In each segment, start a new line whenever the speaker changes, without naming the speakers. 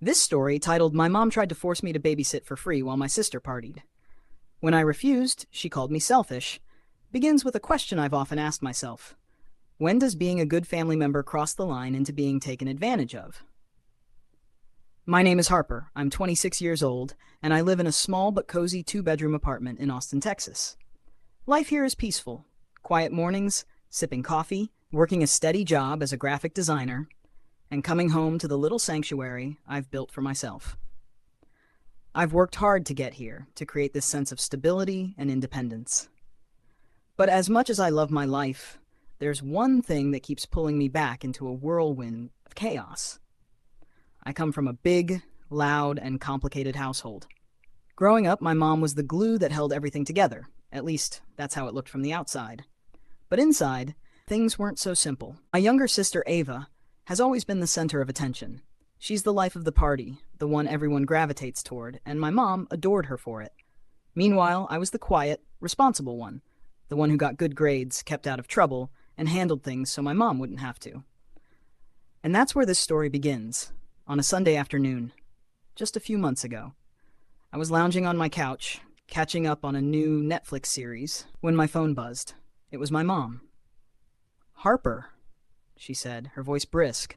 This story, titled "My Mom Tried to Force Me to Babysit for Free While My Sister Partied." When I refused, she called me selfish, begins with a question I've often asked myself. When does being a good family member cross the line into being taken advantage of? My name is Harper. I'm 26 years old, and I live in a small but cozy two-bedroom apartment in Austin, Texas. Life here is peaceful. Quiet mornings, sipping coffee, working a steady job as a graphic designer, and coming home to the little sanctuary I've built for myself. I've worked hard to get here, to create this sense of stability and independence. But as much as I love my life, there's one thing that keeps pulling me back into a whirlwind of chaos. I come from a big, loud, and complicated household. Growing up, my mom was the glue that held everything together. At least, that's how it looked from the outside. But inside, things weren't so simple. My younger sister, Ava, has always been the center of attention. She's the life of the party, the one everyone gravitates toward, and my mom adored her for it. Meanwhile, I was the quiet, responsible one, the one who got good grades, kept out of trouble, and handled things so my mom wouldn't have to. And that's where this story begins, on a Sunday afternoon, just a few months ago. I was lounging on my couch, catching up on a new Netflix series, when my phone buzzed. It was my mom. "Harper," she said, her voice brisk.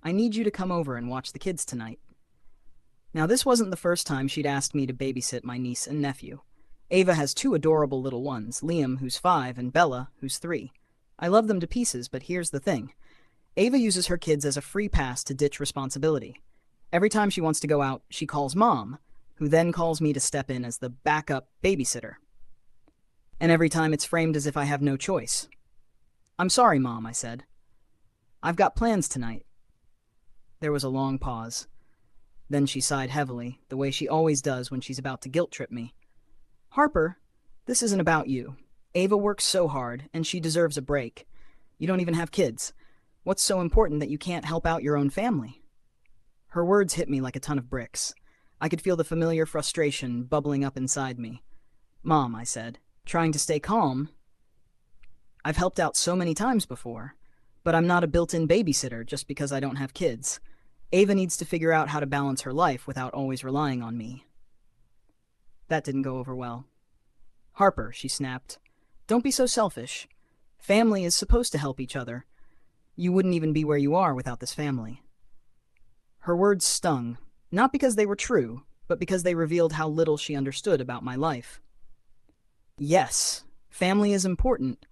"I need you to come over and watch the kids tonight." Now, this wasn't the first time she'd asked me to babysit my niece and nephew. Ava has two adorable little ones, Liam, who's 5, and Bella, who's 3. I love them to pieces, but here's the thing. Ava uses her kids as a free pass to ditch responsibility. Every time she wants to go out, she calls Mom, who then calls me to step in as the backup babysitter. And every time it's framed as if I have no choice. "I'm sorry, Mom," I said. "I've got plans tonight." There was a long pause. Then she sighed heavily, the way she always does when she's about to guilt-trip me. "Harper, this isn't about you. Ava works so hard, and she deserves a break. You don't even have kids. What's so important that you can't help out your own family?" Her words hit me like a ton of bricks. I could feel the familiar frustration bubbling up inside me. "Mom," I said, trying to stay calm, "I've helped out so many times before, but I'm not a built-in babysitter just because I don't have kids. Ava needs to figure out how to balance her life without always relying on me." That didn't go over well. "Harper," she snapped, "don't be so selfish. Family is supposed to help each other. You wouldn't even be where you are without this family." Her words stung, not because they were true, but because they revealed how little she understood about my life. Yes, family is important,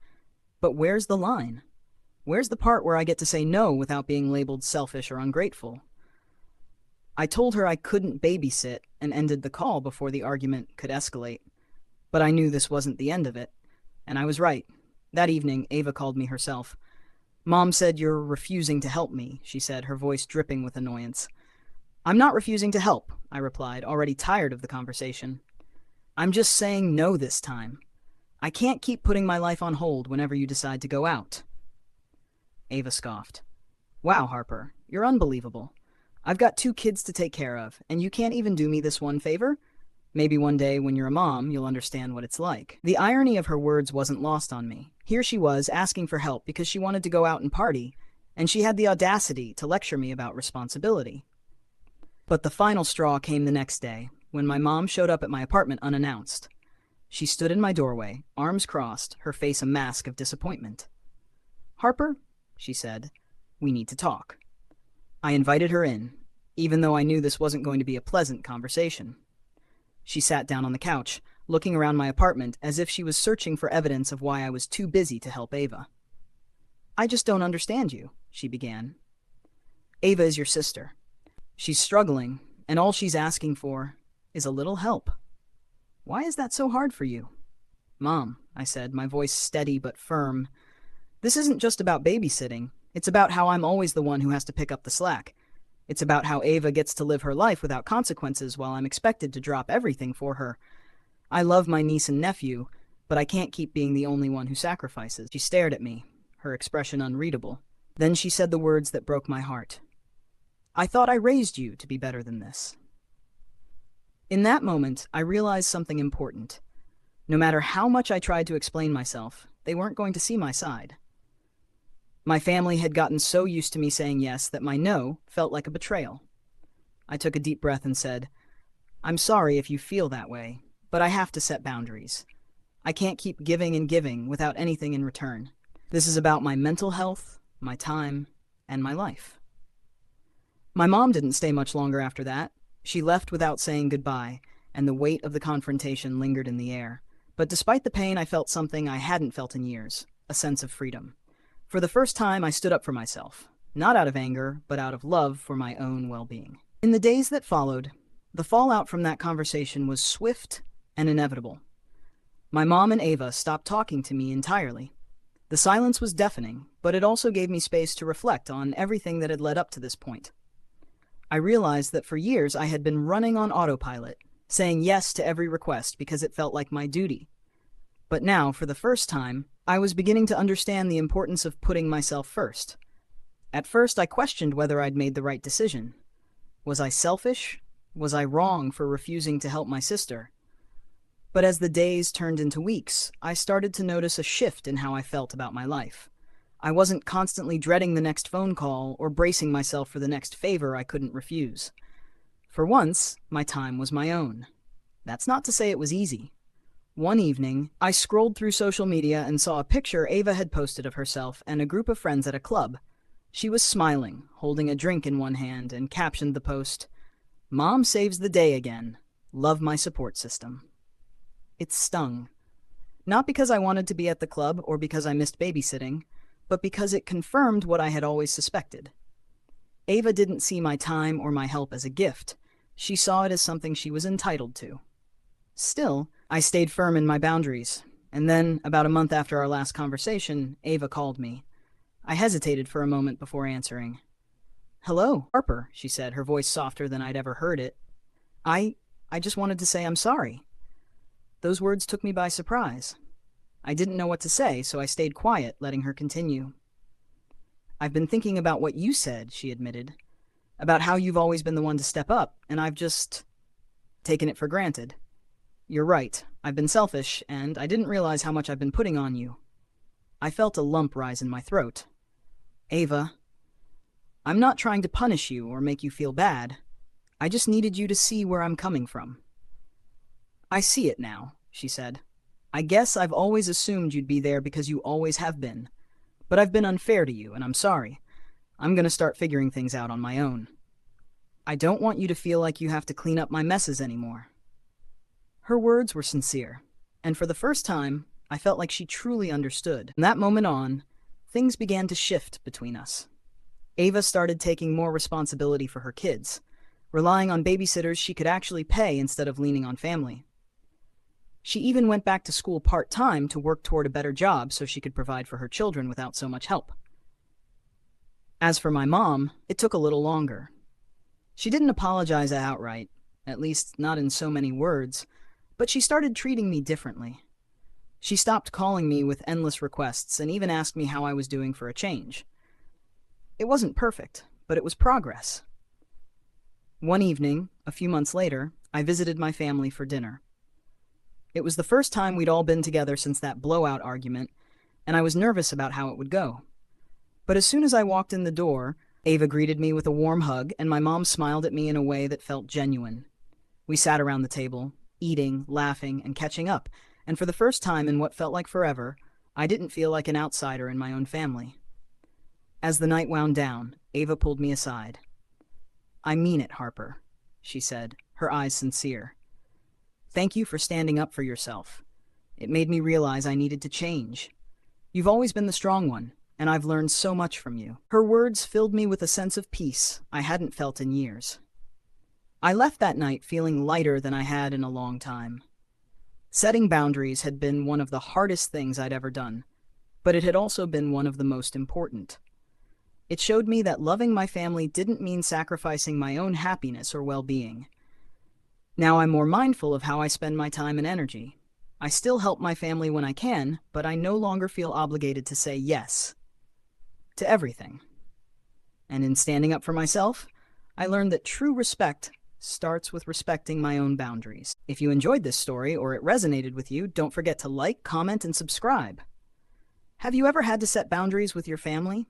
but where's the line? Where's the part where I get to say no without being labeled selfish or ungrateful? I told her I couldn't babysit and ended the call before the argument could escalate. But I knew this wasn't the end of it, and I was right. That evening, Ava called me herself. "Mom said you're refusing to help me," she said, her voice dripping with annoyance. "I'm not refusing to help," I replied, already tired of the conversation. "I'm just saying no this time. I can't keep putting my life on hold whenever you decide to go out." Ava scoffed. "Wow, Harper, you're unbelievable. I've got 2 kids to take care of, and you can't even do me this one favor? Maybe one day, when you're a mom, you'll understand what it's like." The irony of her words wasn't lost on me. Here she was, asking for help because she wanted to go out and party, and she had the audacity to lecture me about responsibility. But the final straw came the next day, when my mom showed up at my apartment unannounced. She stood in my doorway, arms crossed, her face a mask of disappointment. "Harper," she said, "we need to talk." I invited her in, even though I knew this wasn't going to be a pleasant conversation. She sat down on the couch, looking around my apartment as if she was searching for evidence of why I was too busy to help Ava. "I just don't understand you," she began. "Ava is your sister. She's struggling, and all she's asking for is a little help. Why is that so hard for you?" "Mom," I said, my voice steady but firm, "this isn't just about babysitting. It's about how I'm always the one who has to pick up the slack. It's about how Ava gets to live her life without consequences while I'm expected to drop everything for her. I love my niece and nephew, but I can't keep being the only one who sacrifices." She stared at me, her expression unreadable. Then she said the words that broke my heart. "I thought I raised you to be better than this." In that moment, I realized something important. No matter how much I tried to explain myself, they weren't going to see my side. My family had gotten so used to me saying yes that my no felt like a betrayal. I took a deep breath and said, "I'm sorry if you feel that way, but I have to set boundaries. I can't keep giving and giving without anything in return. This is about my mental health, my time, and my life." My mom didn't stay much longer after that. She left without saying goodbye, and the weight of the confrontation lingered in the air. But despite the pain, I felt something I hadn't felt in years, a sense of freedom. For the first time, I stood up for myself, not out of anger, but out of love for my own well-being. In the days that followed, the fallout from that conversation was swift and inevitable. My mom and Ava stopped talking to me entirely. The silence was deafening, but it also gave me space to reflect on everything that had led up to this point. I realized that for years I had been running on autopilot, saying yes to every request because it felt like my duty. But now, for the first time, I was beginning to understand the importance of putting myself first. At first, I questioned whether I'd made the right decision. Was I selfish? Was I wrong for refusing to help my sister? But as the days turned into weeks, I started to notice a shift in how I felt about my life. I wasn't constantly dreading the next phone call or bracing myself for the next favor I couldn't refuse. For once, my time was my own. That's not to say it was easy. One evening, I scrolled through social media and saw a picture Ava had posted of herself and a group of friends at a club. She was smiling, holding a drink in one hand, and captioned the post, "Mom saves the day again. Love my support system." It stung. Not because I wanted to be at the club or because I missed babysitting, but because it confirmed what I had always suspected. Ava didn't see my time or my help as a gift. She saw it as something she was entitled to. Still, I stayed firm in my boundaries, and then, about a month after our last conversation, Ava called me. I hesitated for a moment before answering. "Hello, Harper," she said, her voice softer than I'd ever heard it. I just wanted to say I'm sorry." Those words took me by surprise. I didn't know what to say, so I stayed quiet, letting her continue. "I've been thinking about what you said," she admitted, "about how you've always been the one to step up, and I've just taken it for granted. You're right, I've been selfish, and I didn't realize how much I've been putting on you." I felt a lump rise in my throat. "Ava, I'm not trying to punish you or make you feel bad. I just needed you to see where I'm coming from." "I see it now," she said. "I guess I've always assumed you'd be there because you always have been. But I've been unfair to you, and I'm sorry. I'm going to start figuring things out on my own. I don't want you to feel like you have to clean up my messes anymore." Her words were sincere, and for the first time, I felt like she truly understood. From that moment on, things began to shift between us. Ava started taking more responsibility for her kids, relying on babysitters she could actually pay instead of leaning on family. She even went back to school part-time to work toward a better job so she could provide for her children without so much help. As for my mom, it took a little longer. She didn't apologize outright, at least not in so many words, but she started treating me differently. She stopped calling me with endless requests and even asked me how I was doing for a change. It wasn't perfect, but it was progress. One evening, a few months later, I visited my family for dinner. It was the first time we'd all been together since that blowout argument, and I was nervous about how it would go. But as soon as I walked in the door, Ava greeted me with a warm hug, and my mom smiled at me in a way that felt genuine. We sat around the table, eating, laughing, and catching up, and for the first time in what felt like forever, I didn't feel like an outsider in my own family. As the night wound down, Ava pulled me aside. "I mean it, Harper," she said, her eyes sincere. "Thank you for standing up for yourself. It made me realize I needed to change. You've always been the strong one, and I've learned so much from you." Her words filled me with a sense of peace I hadn't felt in years. I left that night feeling lighter than I had in a long time. Setting boundaries had been one of the hardest things I'd ever done, but it had also been one of the most important. It showed me that loving my family didn't mean sacrificing my own happiness or well-being. Now I'm more mindful of how I spend my time and energy. I still help my family when I can, but I no longer feel obligated to say yes to everything. And in standing up for myself, I learned that true respect starts with respecting my own boundaries. If you enjoyed this story or it resonated with you, don't forget to like, comment, and subscribe. Have you ever had to set boundaries with your family?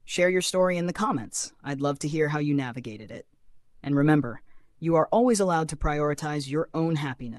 Share your story in the comments. I'd love to hear how you navigated it. And remember, you are always allowed to prioritize your own happiness.